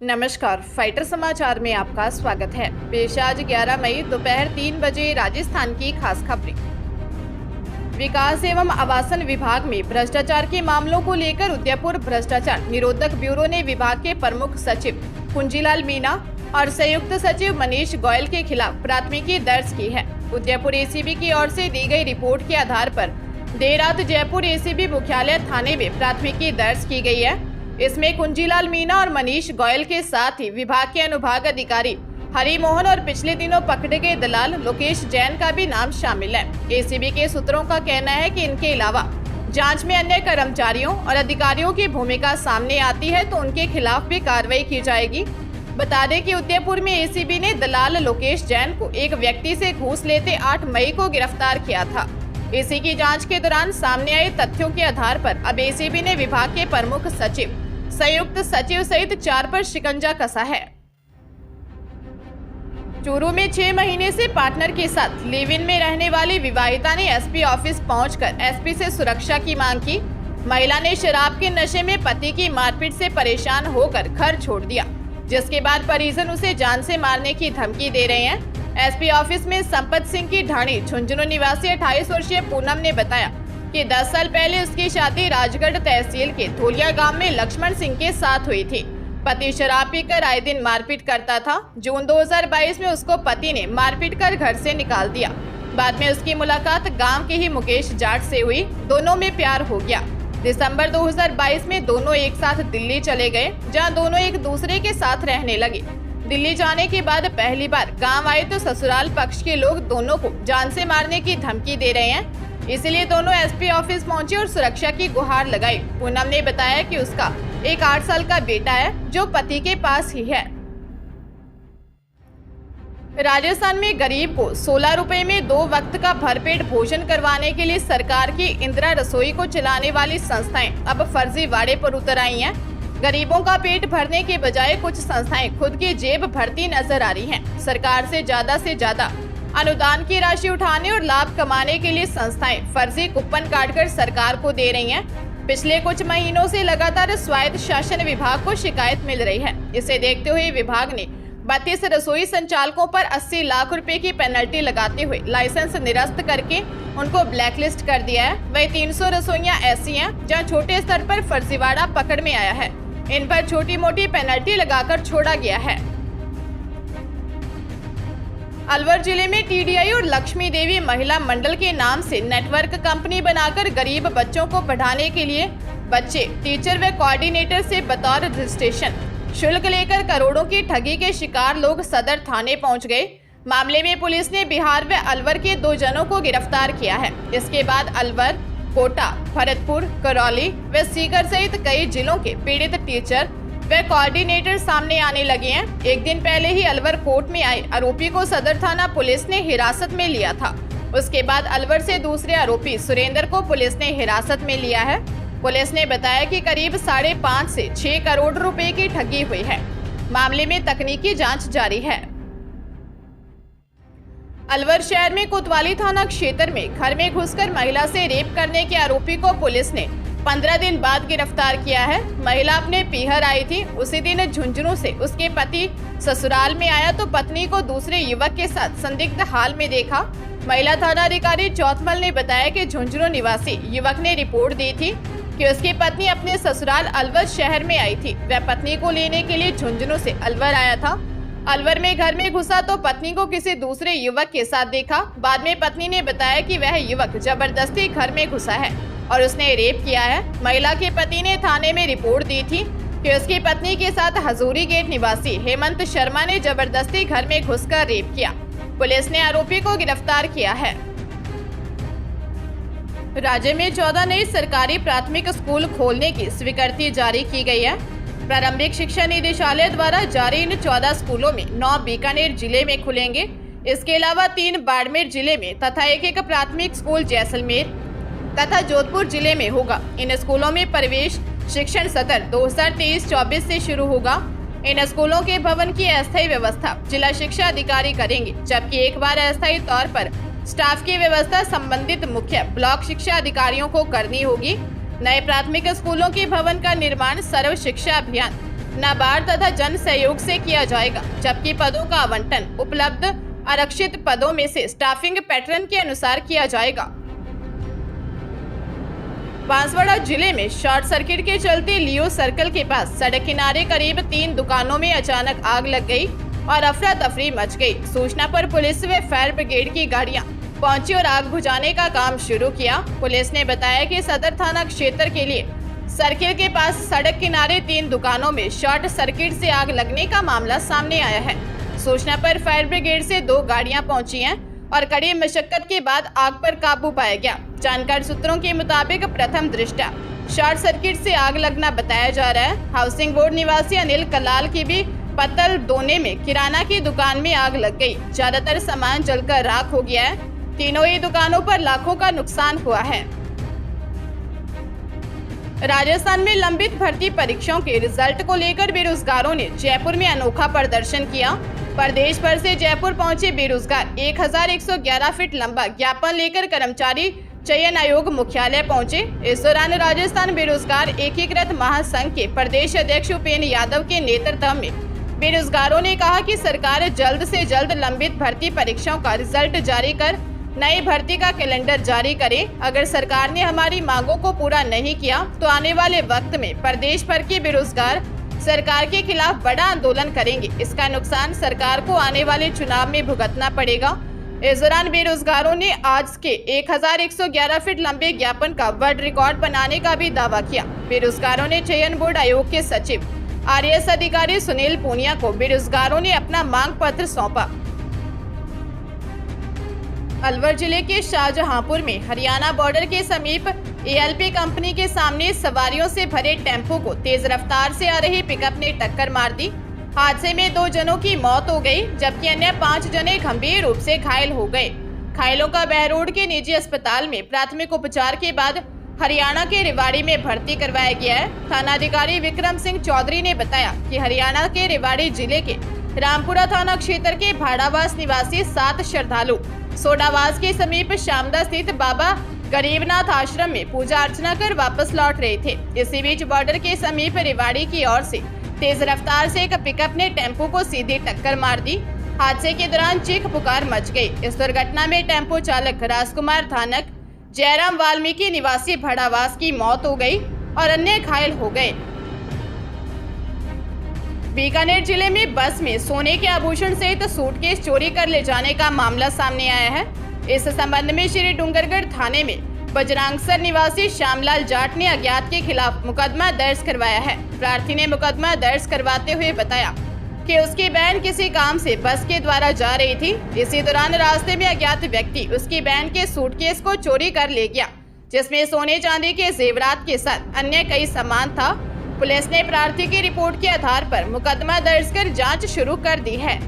नमस्कार, फाइटर समाचार में आपका स्वागत है। पेश आज 11 मई दोपहर 3 बजे राजस्थान की खास खबरें। विकास एवं आवासन विभाग में भ्रष्टाचार के मामलों को लेकर उदयपुर भ्रष्टाचार निरोधक ब्यूरो ने विभाग के प्रमुख सचिव कुंजीलाल मीणा और संयुक्त सचिव मनीष गोयल के खिलाफ प्राथमिकी दर्ज की है। उदयपुर एसीबी की ओर से दी गई रिपोर्ट के आधार पर देर रात जयपुर एसीबी मुख्यालय थाने में प्राथमिकी दर्ज की गई है। इसमें कुंजीलाल मीणा और मनीष गोयल के साथ ही विभाग के अनुभाग अधिकारी हरि मोहन और पिछले दिनों पकड़े गए दलाल लोकेश जैन का भी नाम शामिल है। एसीबी के सूत्रों का कहना है कि इनके अलावा जांच में अन्य कर्मचारियों और अधिकारियों की भूमिका सामने आती है तो उनके खिलाफ भी कार्रवाई की जाएगी। बता दें कि उदयपुर में एसीबी ने दलाल लोकेश जैन को एक व्यक्ति से घूस लेते 8 मई को गिरफ्तार किया था। इसी की जांच के दौरान सामने आए तथ्यों के आधार पर अब एसीबी ने विभाग के प्रमुख सचिव, संयुक्त सचिव सहित 4 पर शिकंजा कसा है। चूरू में 6 महीने से पार्टनर के साथ लिव इन में रहने वाली विवाहिता ने एसपी ऑफिस पहुंचकर एसपी से सुरक्षा की मांग की। महिला ने शराब के नशे में पति की मारपीट से परेशान होकर घर छोड़ दिया, जिसके बाद परिजन उसे जान से मारने की धमकी दे रहे हैं। एसपी ऑफिस में संपत सिंह की ढाणी झुंझुनू निवासी 28 वर्षीय पूनम ने बताया कि 10 साल पहले उसकी शादी राजगढ़ तहसील के धोलिया गांव में लक्ष्मण सिंह के साथ हुई थी। पति शराब पीकर आए दिन मारपीट करता था। जून 2022 में उसको पति ने मारपीट कर घर से निकाल दिया। बाद में उसकी मुलाकात गांव के ही मुकेश जाट से हुई। दोनों में प्यार हो गया। दिसंबर 2022 में दोनों एक साथ दिल्ली चले गए, जहां दोनों एक दूसरे के साथ रहने लगे। दिल्ली जाने के बाद पहली बार गांव आए तो ससुराल पक्ष के लोग दोनों को जान से मारने की धमकी दे रहे हैं। इसलिए दोनों एसपी ऑफिस पहुंचे और सुरक्षा की गुहार लगाई। पूनम ने बताया कि उसका एक 8 साल का बेटा है जो पति के पास ही है। राजस्थान में गरीब को 16 रुपए में 2 वक्त का भरपेट भोजन करवाने के लिए सरकार की इंदिरा रसोई को चलाने वाली संस्थाएं अब फर्जीवाड़े पर उतर आई हैं। गरीबों का पेट भरने के बजाय कुछ संस्थाएं खुद की जेब भरती नजर आ रही हैं। सरकार से ज्यादा अनुदान की राशि उठाने और लाभ कमाने के लिए संस्थाएं फर्जी कूपन काटकर सरकार को दे रही हैं। पिछले कुछ महीनों से लगातार स्वायत्त शासन विभाग को शिकायत मिल रही है। इसे देखते हुए विभाग ने 32 रसोई संचालकों पर 80 लाख रुपए की पेनल्टी लगाते हुए लाइसेंस निरस्त करके उनको ब्लैकलिस्ट कर दिया है। वही 300 रसोइयां ऐसी हैं जहां छोटे स्तर पर फर्जीवाड़ा पकड़ में आया है। इन पर छोटी मोटी पेनल्टी लगाकर छोड़ा गया है। अलवर जिले में टीडीआई और लक्ष्मी देवी महिला मंडल के नाम से नेटवर्क कंपनी बनाकर गरीब बच्चों को पढ़ाने के लिए बच्चे, टीचर व कोऑर्डिनेटर से बतौर रजिस्ट्रेशन शुल्क लेकर करोड़ों की ठगी के शिकार लोग सदर थाने पहुंच गए। मामले में पुलिस ने बिहार व अलवर के 2 जनों को गिरफ्तार किया है। इसके बाद अलवर, कोटा, भरतपुर, करौली व सीकर सहित कई जिलों के पीड़ित टीचर वे कोऑर्डिनेटर सामने आने लगे हैं। एक दिन पहले ही अलवर कोर्ट में आए आरोपी को सदर थाना पुलिस ने हिरासत में लिया था। उसके बाद अलवर से दूसरे आरोपी सुरेंद्र को पुलिस ने हिरासत में लिया है। पुलिस ने बताया कि करीब 5.5 से 6 करोड़ रुपए की ठगी हुई है। मामले में तकनीकी जांच जारी है। अलवर शहर में कोतवाली थाना क्षेत्र में घर में घुसकर महिला से रेप करने के आरोपी को पुलिस ने 15 दिन बाद गिरफ्तार किया है। महिला अपने पीहर आई थी। उसी दिन झुंझुनू से उसके पति ससुराल में आया तो पत्नी को दूसरे युवक के साथ संदिग्ध हाल में देखा। महिला थाना अधिकारी चौथमल ने बताया कि झुंझुनू निवासी युवक ने रिपोर्ट दी थी कि उसकी पत्नी अपने ससुराल अलवर शहर में आई थी। वह पत्नी को लेने के लिए झुंझुनू से अलवर आया था। अलवर में घर में घुसा तो पत्नी को किसी दूसरे युवक के साथ देखा। बाद में पत्नी ने बताया कि वह युवक जबरदस्ती घर में घुसा है और उसने रेप किया है। महिला के पति ने थाने में रिपोर्ट दी थी कि उसकी पत्नी के साथ हजूरी गेट निवासी हेमंत शर्मा ने जबरदस्ती घर में घुसकर रेप किया। पुलिस ने आरोपी को गिरफ्तार किया है। राज्य में 14 नए सरकारी प्राथमिक स्कूल खोलने की स्वीकृति जारी की गई है। प्रारंभिक शिक्षा निदेशालय द्वारा जारी इन 14 स्कूलों में 9 बीकानेर जिले में खुलेंगे। इसके अलावा 3 बाड़मेर जिले में तथा एक प्राथमिक स्कूल जैसलमेर तथा जोधपुर जिले में होगा। इन स्कूलों में प्रवेश शिक्षण सत्र 2023-24 से शुरू होगा। इन स्कूलों के भवन की अस्थायी व्यवस्था जिला शिक्षा अधिकारी करेंगे, जबकि एक बार अस्थायी तौर पर स्टाफ की व्यवस्था संबंधित मुख्य ब्लॉक शिक्षा अधिकारियों को करनी होगी। नए प्राथमिक स्कूलों के भवन का निर्माण सर्व शिक्षा अभियान नाबार्ड तथा जन सहयोग से किया जाएगा, जबकि पदों का आवंटन उपलब्ध आरक्षित पदों में से स्टाफिंग पैटर्न के अनुसार किया जाएगा। बांसवाड़ा जिले में शॉर्ट सर्किट के चलते लियो सर्कल के पास सड़क किनारे करीब 3 दुकानों में अचानक आग लग गई और अफरा तफरी मच गई। सूचना पर पुलिस व फायर ब्रिगेड की गाड़ियां पहुंची और आग बुझाने का काम शुरू किया। पुलिस ने बताया कि सदर थाना क्षेत्र के लिए सर्किल के पास सड़क किनारे 3 दुकानों में शॉर्ट सर्किट से आग लगने का मामला सामने आया है। सूचना पर फायर ब्रिगेड से 2 गाड़ियां पहुंची हैं और कड़ी मशक्कत के बाद आग पर काबू पाया गया। जानकारी सूत्रों के मुताबिक प्रथम दृष्टया शॉर्ट सर्किट से आग लगना बताया जा रहा है। हाउसिंग बोर्ड निवासी अनिल कलाल की भी पत्तल दोने में किराना की दुकान में आग लग गई। ज्यादातर सामान जलकर राख हो गया है। तीनों ही दुकानों पर लाखों का नुकसान हुआ है। राजस्थान में लंबित भर्ती परीक्षाओं के रिजल्ट को लेकर बेरोजगारों ने जयपुर में अनोखा प्रदर्शन किया। प्रदेश भर से जयपुर पहुंचे बेरोजगार 1111 फीट लंबा ज्ञापन लेकर कर्मचारी चयन आयोग मुख्यालय पहुंचे। इस दौरान राजस्थान बेरोजगार एकीकृत महासंघ के प्रदेश अध्यक्ष उपेंद्र यादव के नेतृत्व में बेरोजगारों ने कहा कि सरकार जल्द से जल्द लंबित भर्ती परीक्षाओं का रिजल्ट जारी कर नई भर्ती का कैलेंडर जारी करे। अगर सरकार ने हमारी मांगों को पूरा नहीं किया तो आने वाले वक्त में प्रदेश भर के बेरोजगार सरकार के खिलाफ बड़ा आंदोलन करेंगे। इसका नुकसान सरकार को आने वाले चुनाव में भुगतना पड़ेगा। इस दौरान बेरोजगारों ने आज के 1111 फीट लंबे ज्ञापन का वर्ल्ड रिकॉर्ड बनाने का भी दावा किया। बेरोजगारों ने चयन बोर्ड आयोग के सचिव आरएएस अधिकारी सुनील पूनिया को बेरोजगारों ने अपना मांग पत्र सौंपा। अलवर जिले के शाहजहांपुर में हरियाणा बॉर्डर के समीप एएलपी कंपनी के सामने सवारियों से भरे टेम्पो को तेज रफ्तार से आ रही पिकअप ने टक्कर मार दी। हादसे में 2 जनों की मौत हो गई, जबकि अन्य 5 जने गंभीर रूप से घायल हो गए। घायलों का बहरोड के निजी अस्पताल में प्राथमिक उपचार के बाद हरियाणा के रेवाड़ी में भर्ती करवाया गया है। थानाधिकारी विक्रम सिंह चौधरी ने बताया कि हरियाणा के रेवाड़ी जिले के रामपुरा थाना क्षेत्र के भाड़ावास निवासी 7 श्रद्धालु सोडावास के समीप शामदा स्थित बाबा गरीबनाथ आश्रम में पूजा अर्चना कर वापस लौट रहे थे। इसी बीच बॉर्डर के समीप रेवाड़ी की ओर से तेज रफ्तार से एक पिकअप ने टेम्पो को सीधी टक्कर मार दी। हादसे के दौरान चीख पुकार मच गई। इस दुर्घटना में टेम्पो चालक राजकुमार थानक जयराम वाल्मीकि निवासी भाड़ावास की मौत हो गई और अन्य घायल हो गए। बीकानेर जिले में बस में सोने के आभूषण सहित सूटकेस चोरी कर ले जाने का मामला सामने आया है। इस संबंध में श्री डूंगरगढ़ थाने में बजरांगसर निवासी श्यामलाल जाट ने अज्ञात के खिलाफ मुकदमा दर्ज करवाया है। प्रार्थी ने मुकदमा दर्ज करवाते हुए बताया कि उसकी बहन किसी काम से बस के द्वारा जा रही थी। इसी दौरान रास्ते में अज्ञात व्यक्ति उसकी बहन के सूटकेस को चोरी कर ले गया, जिसमें सोने चांदी के जेवरात के साथ अन्य कई सामान था। पुलिस ने प्रार्थी की रिपोर्ट के आधार पर मुकदमा दर्ज कर जांच शुरू कर दी है।